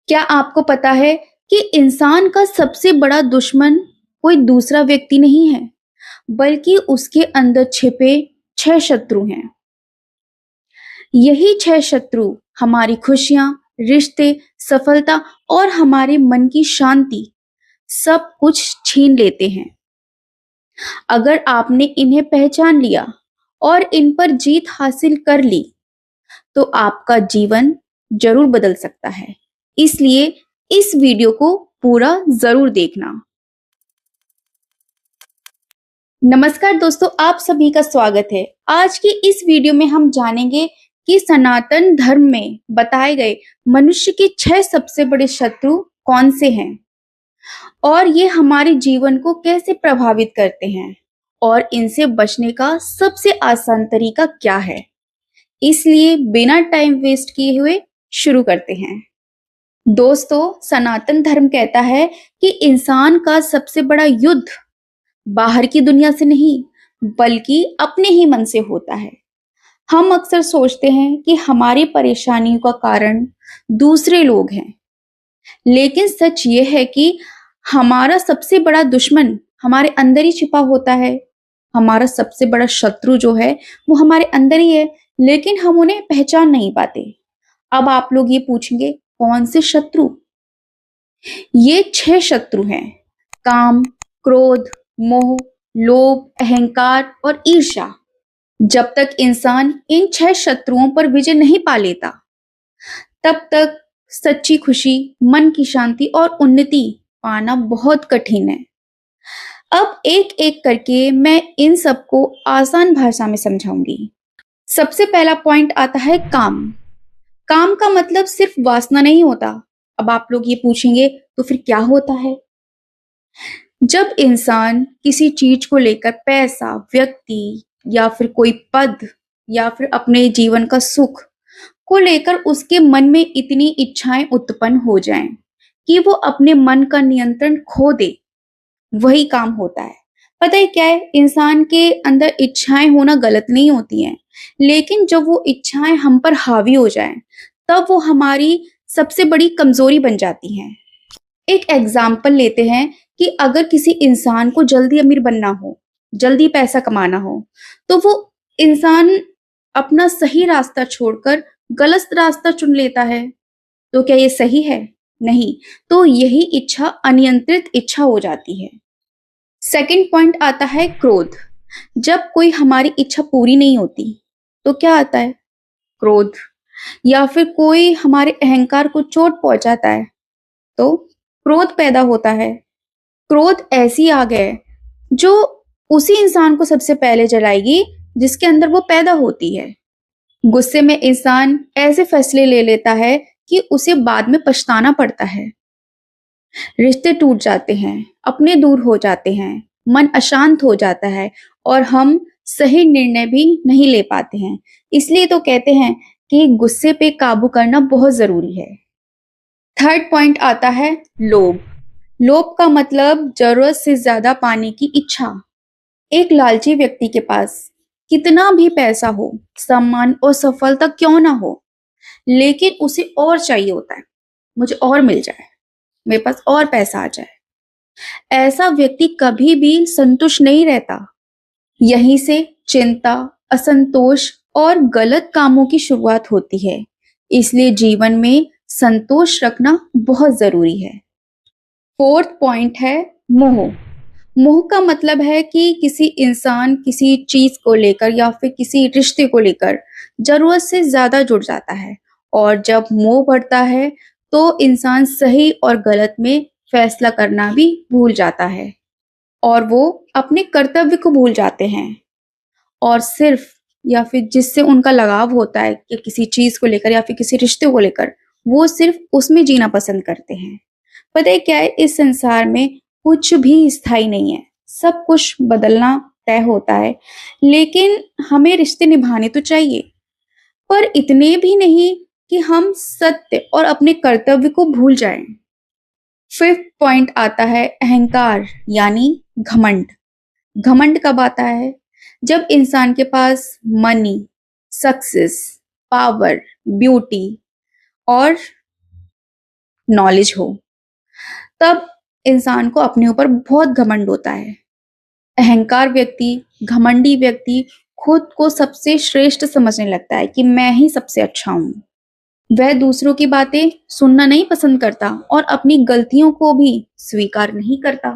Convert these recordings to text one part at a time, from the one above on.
क्या आपको पता है कि इंसान का सबसे बड़ा दुश्मन कोई दूसरा व्यक्ति नहीं है, बल्कि उसके अंदर छिपे 6 शत्रु हैं। यही 6 शत्रु हमारी खुशियां, रिश्ते, सफलता और हमारे मन की शांति सब कुछ छीन लेते हैं। अगर आपने इन्हें पहचान लिया और इन पर जीत हासिल कर ली, तो आपका जीवन जरूर बदल सकता है। इसलिए इस वीडियो को पूरा जरूर देखना। नमस्कार दोस्तों, आप सभी का स्वागत है। आज की इस वीडियो में हम जानेंगे कि सनातन धर्म में बताए गए मनुष्य के 6 सबसे बड़े शत्रु कौन से हैं और ये हमारे जीवन को कैसे प्रभावित करते हैं और इनसे बचने का सबसे आसान तरीका क्या है। इसलिए बिना टाइम वेस्ट किए हुए शुरू करते हैं। दोस्तों, सनातन धर्म कहता है कि इंसान का सबसे बड़ा युद्ध बाहर की दुनिया से नहीं, बल्कि अपने ही मन से होता है। हम अक्सर सोचते हैं कि हमारी परेशानियों का कारण दूसरे लोग हैं, लेकिन सच ये है कि हमारा सबसे बड़ा दुश्मन हमारे अंदर ही छिपा होता है। हमारा सबसे बड़ा शत्रु जो है वो हमारे अंदर ही है, लेकिन हम उन्हें पहचान नहीं पाते। अब आप लोग ये पूछेंगे, कौन से शत्रु? ये 6 शत्रु हैं: काम, क्रोध, मोह, लोभ, अहंकार और ईर्ष्या। जब तक इंसान इन 6 शत्रुओं पर विजय नहीं पा लेता, तब तक सच्ची खुशी, मन की शांति और उन्नति पाना बहुत कठिन है। अब एक एक करके मैं इन सबको आसान भाषा में समझाऊंगी। सबसे पहला पॉइंट आता है काम। काम का मतलब सिर्फ वासना नहीं होता। अब आप लोग ये पूछेंगे, तो फिर क्या होता है? जब इंसान किसी चीज को लेकर, पैसा, व्यक्ति या फिर कोई पद या फिर अपने जीवन का सुख को लेकर उसके मन में इतनी इच्छाएं उत्पन्न हो जाएं कि वो अपने मन का नियंत्रण खो दे, वही काम होता है। पता है क्या है, इंसान के अंदर इच्छाएं होना गलत नहीं होती हैं, लेकिन जब वो इच्छाएं हम पर हावी हो जाएं, तब वो हमारी सबसे बड़ी कमजोरी बन जाती हैं। एक एग्जाम्पल लेते हैं कि अगर किसी इंसान को जल्दी अमीर बनना हो, जल्दी पैसा कमाना हो, तो वो इंसान अपना सही रास्ता छोड़कर गलत रास्ता चुन लेता है। तो क्या ये सही है? नहीं। तो यही इच्छा अनियंत्रित इच्छा हो जाती है। सेकंड पॉइंट आता है क्रोध। जब कोई हमारी इच्छा पूरी नहीं होती, तो क्या आता है? क्रोध। या फिर कोई हमारे अहंकार को चोट पहुंचाता है, तो क्रोध पैदा होता है। क्रोध ऐसी आग है जो उसी इंसान को सबसे पहले जलाएगी जिसके अंदर वो पैदा होती है। गुस्से में इंसान ऐसे फैसले ले लेता है कि उसे बाद में पछताना पड़ता है। रिश्ते टूट जाते हैं, अपने दूर हो जाते हैं, मन अशांत हो जाता है और हम सही निर्णय भी नहीं ले पाते हैं। इसलिए तो कहते हैं कि गुस्से पे काबू करना बहुत जरूरी है। थर्ड पॉइंट आता है लोभ। लोभ का मतलब जरूरत से ज्यादा पाने की इच्छा। एक लालची व्यक्ति के पास कितना भी पैसा हो, सम्मान और सफलता क्यों ना हो, लेकिन उसे और चाहिए होता है। मुझे और मिल जाए, मेरे पास और पैसा आ जाए। ऐसा व्यक्ति कभी भी संतुष्ट नहीं रहता। यहीं से चिंता, असंतोष और गलत कामों की शुरुआत होती है। इसलिए जीवन में संतोष रखना बहुत जरूरी है। फोर्थ पॉइंट है मोह। मोह का मतलब है कि किसी इंसान किसी चीज को लेकर या फिर किसी रिश्ते को लेकर जरूरत से ज्यादा जुड़ जाता है, और जब मोह बढ़ता है तो इंसान सही और गलत में फैसला करना भी भूल जाता है और वो अपने कर्तव्य को भूल जाते हैं और सिर्फ या फिर जिससे उनका लगाव होता है कि किसी चीज को लेकर या फिर किसी रिश्ते को लेकर, वो सिर्फ उसमें जीना पसंद करते हैं। पता है क्या है, इस संसार में कुछ भी स्थायी नहीं है, सब कुछ बदलना तय होता है। लेकिन हमें रिश्ते निभाने तो चाहिए, पर इतने भी नहीं कि हम सत्य और अपने कर्तव्य को भूल जाएं। फिफ्थ पॉइंट आता है अहंकार, यानी घमंड। घमंड कब आता है? जब इंसान के पास मनी, सक्सेस, पावर, ब्यूटी और नॉलेज हो। तब इंसान को अपने ऊपर बहुत घमंड होता है। अहंकार व्यक्ति, घमंडी व्यक्ति खुद को सबसे श्रेष्ठ समझने लगता है कि मैं ही सबसे अच्छा हूं। वह दूसरों की बातें सुनना नहीं पसंद करता और अपनी गलतियों को भी स्वीकार नहीं करता।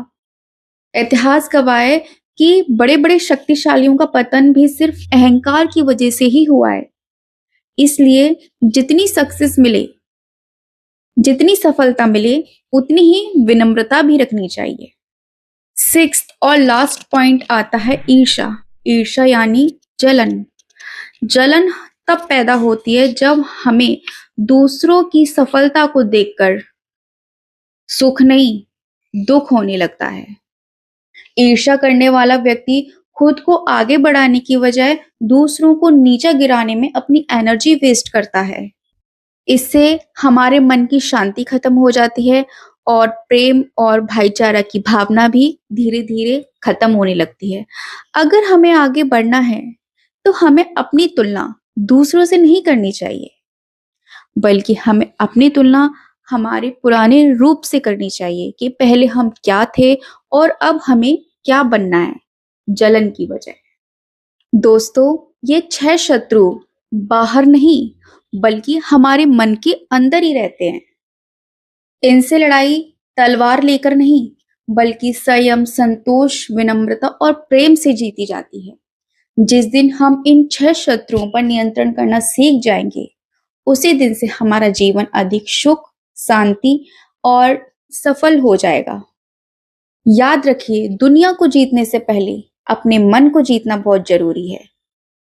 इतिहास गवाह है कि बड़े बड़े शक्तिशालियों का पतन भी सिर्फ अहंकार की वजह से ही हुआ है। इसलिए जितनी सफलता मिले उतनी ही विनम्रता भी रखनी चाहिए। सिक्स्थ और लास्ट पॉइंट आता है ईर्ष्या। ईर्ष्या यानी जलन। जलन तब पैदा होती है जब हमें दूसरों की सफलता को देखकर सुख नहीं, दुख होने लगता है। ईर्ष्या करने वाला व्यक्ति खुद को आगे बढ़ाने की बजाय दूसरों को नीचा गिराने में अपनी एनर्जी वेस्ट करता है। इससे हमारे मन की शांति खत्म हो जाती है और प्रेम और भाईचारा की भावना भी धीरे धीरे खत्म होने लगती है। अगर हमें आगे बढ़ना है तो हमें अपनी तुलना दूसरों से नहीं करनी चाहिए, बल्कि हमें अपनी तुलना हमारे पुराने रूप से करनी चाहिए कि पहले हम क्या थे और अब हमें क्या बनना है, जलन की बजाय। दोस्तों, ये 6 शत्रु बाहर नहीं बल्कि हमारे मन के अंदर ही रहते हैं। इनसे लड़ाई तलवार लेकर नहीं बल्कि संयम, संतोष, विनम्रता और प्रेम से जीती जाती है। जिस दिन हम इन 6 शत्रुओं पर नियंत्रण करना सीख जाएंगे, उसी दिन से हमारा जीवन अधिक सुख, शांति और सफल हो जाएगा। याद रखिए, दुनिया को जीतने से पहले अपने मन को जीतना बहुत जरूरी है।